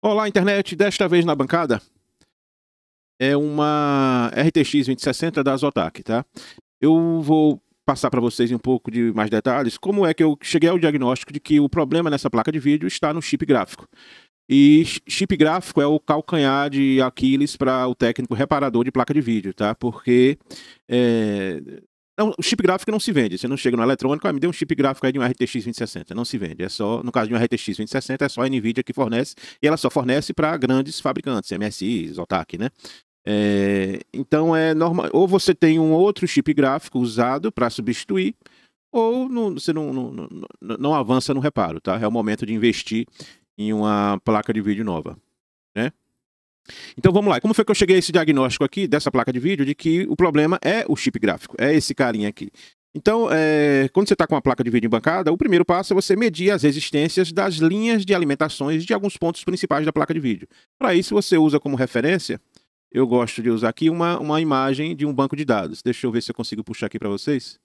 Olá, internet. Desta vez na bancada é uma RTX 2060 da Zotac, tá? Eu vou passar para vocês um pouco de mais detalhes como é que eu cheguei ao diagnóstico de que o problema nessa placa de vídeo está no chip gráfico. E chip gráfico é o calcanhar de Aquiles para o técnico reparador de placa de vídeo, tá? Porque o chip gráfico não se vende. Você não chega no eletrônico, me dê um chip gráfico aí de um RTX 2060. Não se vende. É só, no caso de um RTX 2060, é só a NVIDIA que fornece, e ela só fornece para grandes fabricantes, MSI, Zotac, né? Então é normal. Ou você tem um outro chip gráfico usado para substituir, ou você não avança no reparo, tá? É o momento de investir em uma placa de vídeo nova, né? Então vamos lá. Como foi que eu cheguei a esse diagnóstico aqui dessa placa de vídeo de que o problema é o chip gráfico, é esse carinha aqui. Então, quando você está com uma placa de vídeo embancada, o primeiro passo é você medir as resistências das linhas de alimentações de alguns pontos principais da placa de vídeo. Para isso, você usa como referência, eu gosto de usar aqui uma imagem de um banco de dados. Deixa eu ver se eu consigo puxar aqui para vocês.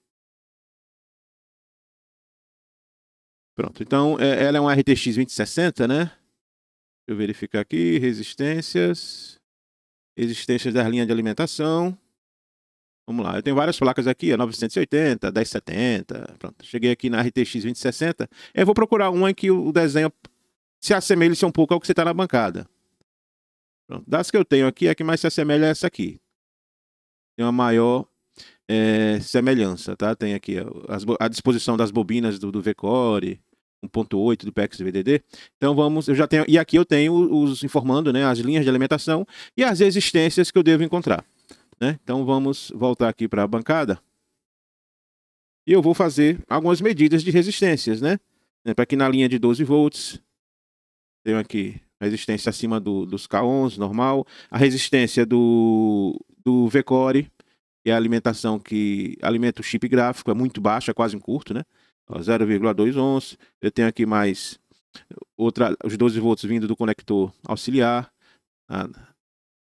Pronto, então ela é um RTX 2060, né? Deixa eu verificar aqui, resistências das linhas de alimentação. Vamos lá, eu tenho várias placas aqui, a 980, 1070, pronto. Cheguei aqui na RTX 2060. Eu vou procurar uma em que o desenho se assemelhe um pouco ao que você está na bancada. Pronto. Das que eu tenho aqui, a que mais se assemelha é essa aqui. Tem uma maior semelhança, tá? Tem aqui a disposição das bobinas do VCore, 1.8 do PEX-VDD. Então vamos, eu já tenho, e aqui eu tenho os informando, né, as linhas de alimentação e as resistências que eu devo encontrar, né? Então vamos voltar aqui para a bancada. E eu vou fazer algumas medidas de resistências, né? Para aqui na linha de 12 volts, tenho aqui resistência acima dos K11, normal. A resistência do VCore, que é a alimentação que alimenta o chip gráfico, é muito baixa, é quase um curto, né? 0,2 ohms. Eu tenho aqui mais os 12 volts vindo do conector auxiliar.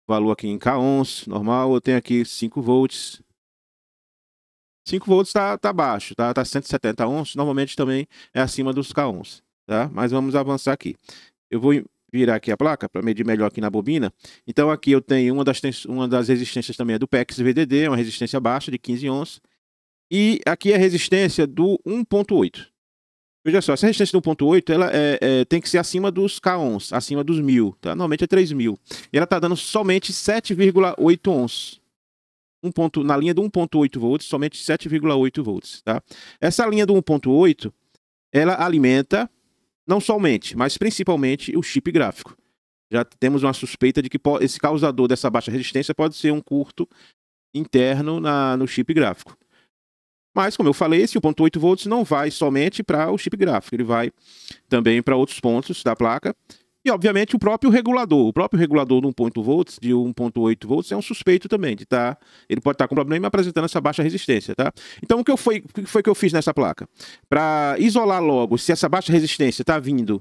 Valor aqui em K11, normal. Eu tenho aqui 5 volts. 5 volts tá baixo, tá 170 ohms. Normalmente também é acima dos K11, tá? Mas vamos avançar aqui. Eu vou virar aqui a placa para medir melhor aqui na bobina. Então aqui eu tenho uma das resistências também é do PEX-VDD, uma resistência baixa de 15 ohms. E aqui é a resistência do 1.8. Veja só, essa resistência do 1.8 ela tem que ser acima dos K-ohms, acima dos 1000, tá? Normalmente é 3000. E ela está dando somente 7,8 ohms. Na linha do 1.8 volts, somente 7,8 volts, tá? Essa linha do 1.8, ela alimenta não somente, mas principalmente o chip gráfico. Já temos uma suspeita de que esse causador dessa baixa resistência pode ser um curto interno no chip gráfico. Mas, como eu falei, esse 1.8 volts não vai somente para o chip gráfico, ele vai também para outros pontos da placa. E, obviamente, o próprio regulador do 1.8 volts é um suspeito também de ele pode estar com problema apresentando essa baixa resistência, tá? Então, o que foi que eu fiz nessa placa? Para isolar logo se essa baixa resistência está vindo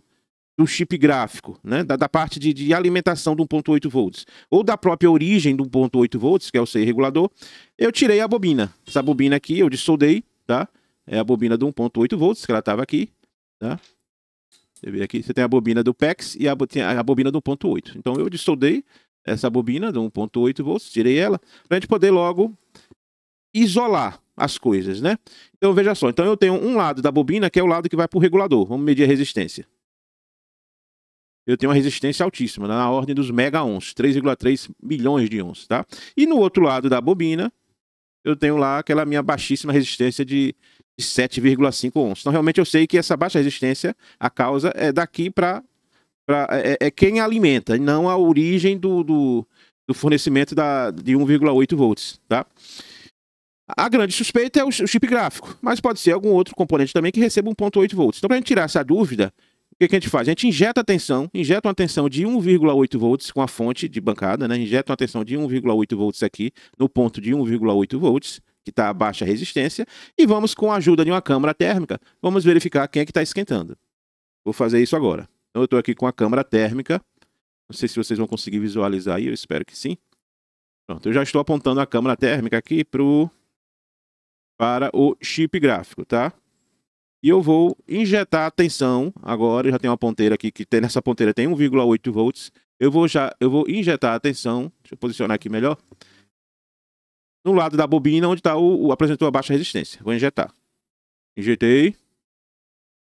do chip gráfico, né, da parte de alimentação do 1.8 volts, ou da própria origem do 1.8 volts, que é o C regulador, eu tirei a bobina. Essa bobina aqui eu dessoldei, tá? É a bobina do 1.8 volts, que ela estava aqui, tá? Você vê aqui, você tem a bobina do PEX e a bobina do 1.8. Então eu dessoldei essa bobina do 1.8 volts, tirei ela, para a gente poder logo isolar as coisas, né? Então veja só, então eu tenho um lado da bobina que é o lado que vai para o regulador. Vamos medir a resistência. Eu tenho uma resistência altíssima, na ordem dos mega-ohms, 3,3 milhões de ohms, tá? E no outro lado da bobina, eu tenho lá aquela minha baixíssima resistência de 7,5 ohms. Então, realmente, eu sei que essa baixa resistência, a causa é daqui para... quem alimenta, não a origem do fornecimento de 1,8 volts, tá? A grande suspeita é o chip gráfico, mas pode ser algum outro componente também que receba 1,8 volts. Então, para a gente tirar essa dúvida, o que a gente faz? A gente injeta uma tensão de 1,8 volts com a fonte de bancada, né? Injeta uma tensão de 1,8 volts aqui no ponto de 1,8 volts, que está a baixa resistência, e vamos, com a ajuda de uma câmara térmica, vamos verificar quem é que está esquentando. Vou fazer isso agora. Então eu estou aqui com a câmara térmica, não sei se vocês vão conseguir visualizar aí, eu espero que sim. Pronto, eu já estou apontando a câmara térmica aqui para o chip gráfico, tá? E eu vou injetar a tensão. Agora eu já tenho uma ponteira aqui, que nessa ponteira tem 1,8 volts. Eu vou injetar a tensão. Deixa eu posicionar aqui melhor. No lado da bobina, onde está apresentou a baixa resistência. Vou injetar. Injetei.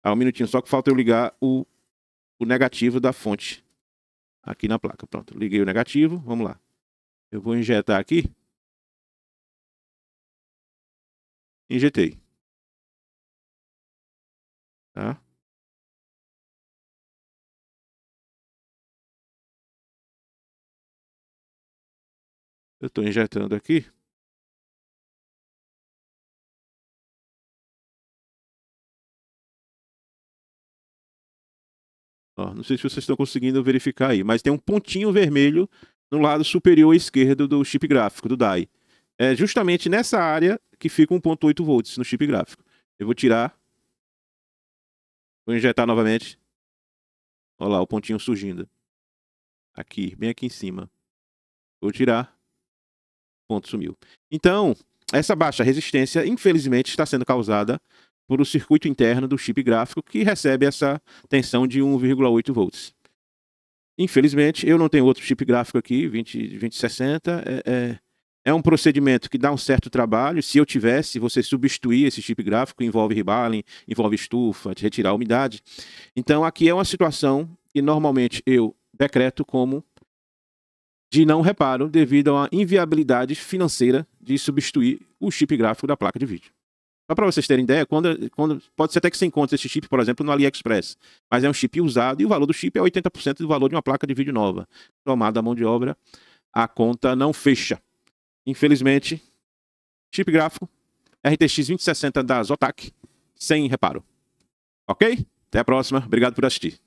Um minutinho, só que falta eu ligar o negativo da fonte aqui na placa. Pronto, liguei o negativo. Vamos lá. Eu vou injetar aqui. Injetei. Tá? Eu estou injetando aqui. Ó, não sei se vocês estão conseguindo verificar aí, mas tem um pontinho vermelho no lado superior esquerdo do chip gráfico, do DAI. É justamente nessa área que fica 1,8 volts no chip gráfico. Eu vou tirar. Vou injetar novamente. Olha lá o pontinho surgindo. Aqui, bem aqui em cima. Vou tirar. Ponto, sumiu. Então, essa baixa resistência, infelizmente, está sendo causada por o circuito interno do chip gráfico que recebe essa tensão de 1,8 volts. Infelizmente, eu não tenho outro chip gráfico aqui, 2060. É um procedimento que dá um certo trabalho. Se eu tivesse, você substituir esse chip gráfico, envolve rebaling, envolve estufa, de retirar a umidade. Então, aqui é uma situação que normalmente eu decreto como de não reparo devido a uma inviabilidade financeira de substituir o chip gráfico da placa de vídeo. Só para vocês terem ideia, pode ser até que você encontre esse chip, por exemplo, no AliExpress, mas é um chip usado e o valor do chip é 80% do valor de uma placa de vídeo nova. Tomada a mão de obra, a conta não fecha. Infelizmente, chip gráfico RTX 2060 da Zotac, sem reparo. Ok? Até a próxima. Obrigado por assistir.